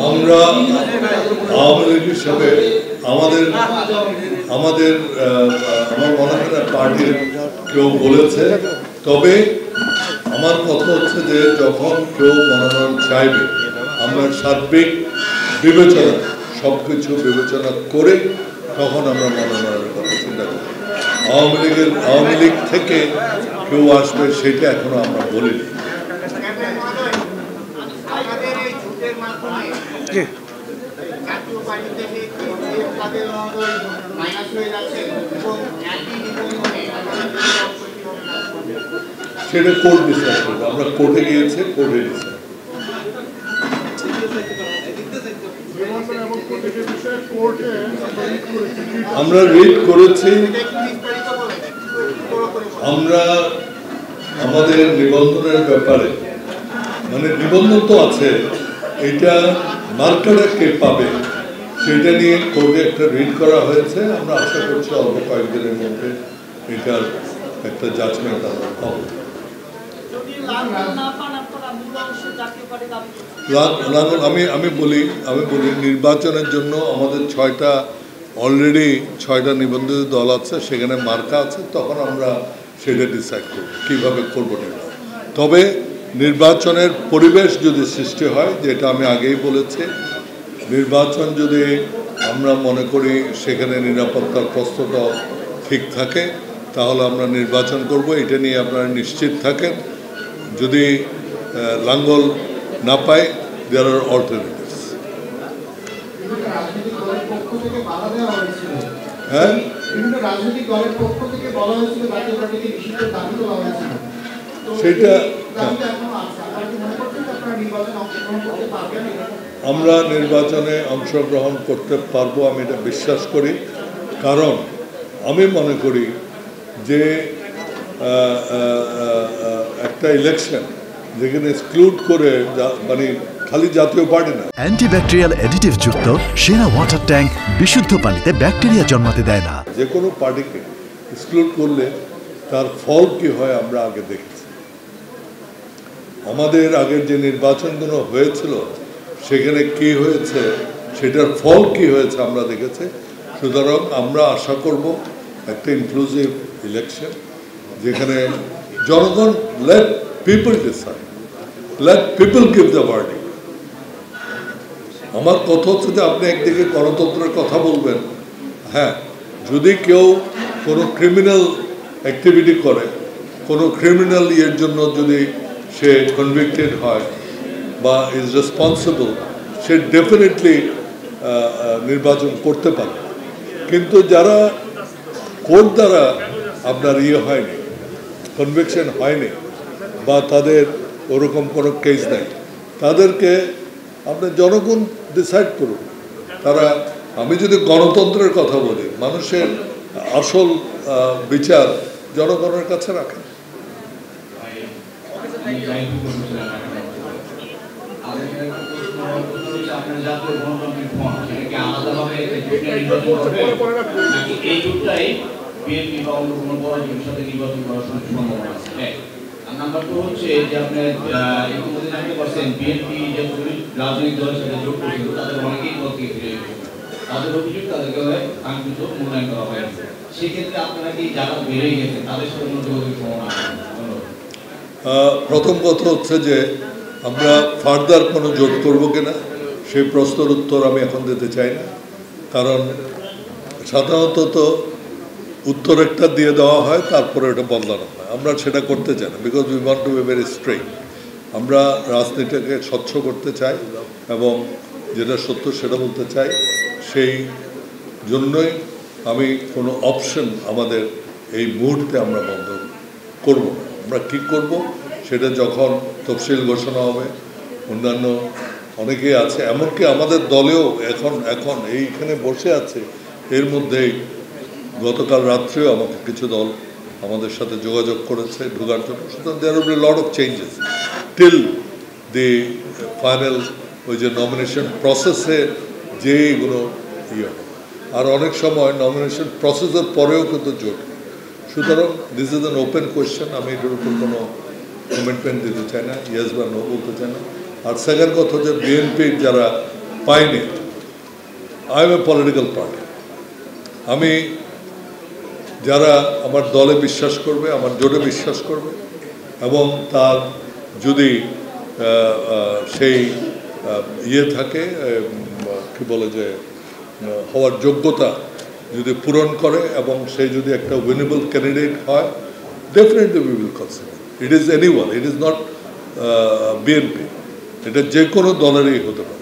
আমরা আওয়ামী লীগ হিসাবে আমাদের আমাদের আমার মনে হয় না পার্টির কেউ বলেছে, তবে আমার কথা হচ্ছে যে যখন কেউ মনোনয়ন চাইবে আমরা সার্বিক বিবেচনা সবকিছু বিবেচনা করে তখন আমরা মনোনয়নের কথা চিন্তা করি। আওয়ামী লীগ থেকে কেউ আসবে সেটা এখনো আমরা বলিনি। সেটা কোর্ট ডিসাইড করবে, আমরা কোর্টে গিয়েছে, কোর্টে ডিসাইড। আমরা রিড করেছি, আমরা আমাদের নিবন্ধনের ব্যাপারে মানে নিবন্ধন তো আছে, এটা মার্কাররা কে পাবে সেটা নিয়ে কোর্টে একটা রিড করা হয়েছে। আমরা আশা করছি অল্প কয়েকদিনের মধ্যে এটার একটা জাজমেন্ট আমরা পাবো। আমি বলি নির্বাচনের জন্য আমাদের অলরেডি ছয়টা নিবন্ধিত দল আছে, সেখানে মার্কা আছে, তখন আমরা সেটা ডিসাইড করব কীভাবে করবো না। তবে নির্বাচনের পরিবেশ যদি সৃষ্টি হয়, যেটা আমি আগেই বলেছি, নির্বাচন যদি আমরা মনে করি সেখানে নিরাপত্তার প্রস্তুত ঠিক থাকে তাহলে আমরা নির্বাচন করব, এটা নিয়ে আপনারা নিশ্চিত থাকেন। যদি লাঙ্গল না পাই, দেয়ার আর অল্টারনেটিভস। হ্যাঁ, সেটা আমরা নির্বাচনে অংশগ্রহণ করতে পারবো, আমি এটা বিশ্বাস করি। কারণ আমি মনে করি যে একটা ইলেকশন যেখানে এক্সক্লুড করে মানে খালি জাতীয় পার্টি না, অ্যান্টিব্যাকটেরিয়াল অ্যাডিটিভ যুক্ত সেরা ওয়াটার ট্যাঙ্ক বিশুদ্ধ পানিতে ব্যাকটেরিয়া জন্মাতে দেয় না। যে কোনো পার্টিকে এক্সক্লুড করলে তার ফল কি হয় আমরা আগে দেখেছি। আমাদের আগের যে নির্বাচনগুলো হয়েছিল সেখানে কি হয়েছে, সেটার ফল কি হয়েছে আমরা দেখেছি। সুতরাং আমরা আশা করব একটা ইনক্লুসিভ ইলেকশন যেখানে জনগণ, late people decide, late people give the verdict. আমার কথা হচ্ছে যে আপনি একদিকে গণতন্ত্রের কথা বলবেন, হ্যাঁ, যদি কেউ কোনো ক্রিমিনাল অ্যাক্টিভিটি করে, কোনো ক্রিমিনাল ইয়ের জন্য যদি সে কনভিক্টেড হয় বা ইজ রেসপন্সিবল, সে ডেফিনেটলি নির্বাচন করতে পারে। কিন্তু যারা কোর্ট দ্বারা আপনার হয়নি, কনভিকশন হয়নি বা তাদের ওরকম কোনো কেস নেই, তাদেরকে আপনার জনগণ ডিসাইড করুন। আমি যদি গণতন্ত্রের কথা বলি, মানুষের আসল বিচার জনগণের কাছে রাখেন। নাম্বার 2 হচ্ছে যে আপনার ইতিমধ্যে জানতে পারছেন বিএনপি যে রাজনৈতিক দলের সাথে যোগ করেছিল তাদের অনেকেই দল থেকে ফিরে এসেছে, তাদের অভিযোগ তাদেরকে কাঙ্ক্ষিত মূল্যায়ন করা হয়নি। সেক্ষেত্রে আপনারা কি যারা বেড়ে গেছে তাদের সাথে যোগাযোগ সম্ভাবনা? প্রথম কথা হচ্ছে যে আমরা ফার্দার কোনো জোট করবো কিনা সেই প্রশ্নের উত্তর আমি এখন দিতে চাই না। কারণ সাধারণত তো উত্তর একটা দিয়ে দেওয়া হয়, তারপরে এটা বদলানো হয়। আমরা সেটা করতে চাই না, because we want to be very straight. আমরা রাজনীতিকে স্বচ্ছ করতে চাই এবং যেটা সত্য সেটা বলতে চাই। সেই জন্যই আমি কোনো অপশন আমাদের এই মুহূর্তে আমরা বন্ধ করব না। আমরা কী করব সেটা যখন তফসিল ঘোষণা হবে, অন্যান্য অনেকেই আছে, এমনকি আমাদের দলেও এখন এইখানে বসে আছে, এর মধ্যেই গতকাল রাত্রেও আমাকে কিছু দল আমাদের সাথে যোগাযোগ করেছে ঢোকার জন্য। সুতরাং there will be lot of changes till the final ওই যে নমিনেশন প্রসেসে যে এগুলো আর অনেক সময় নমিনেশন প্রসেসের পরেও কিন্তু জোট। সুতরাং this is an open question, আমি এটার উপর কোনো কমেন্টমেন্ট দিতে চাই না, ইয়েস বা নো বলতে চাই না। আর সেকেন্ড কথা যে বিএনপির যারা পায়নি, I M a political party. আমি যারা আমার দলে বিশ্বাস করবে, আমার জোটে বিশ্বাস করবে এবং তার যদি সেই ইয়ে থাকে, কি বলে যে হওয়ার যোগ্যতা যদি পূরণ করে এবং সে যদি একটা উইনেবল ক্যান্ডিডেট হয়, definitely we will consider. It is anyone, it is not BNP, এটা যে কোনো দলেরই হতে পারে।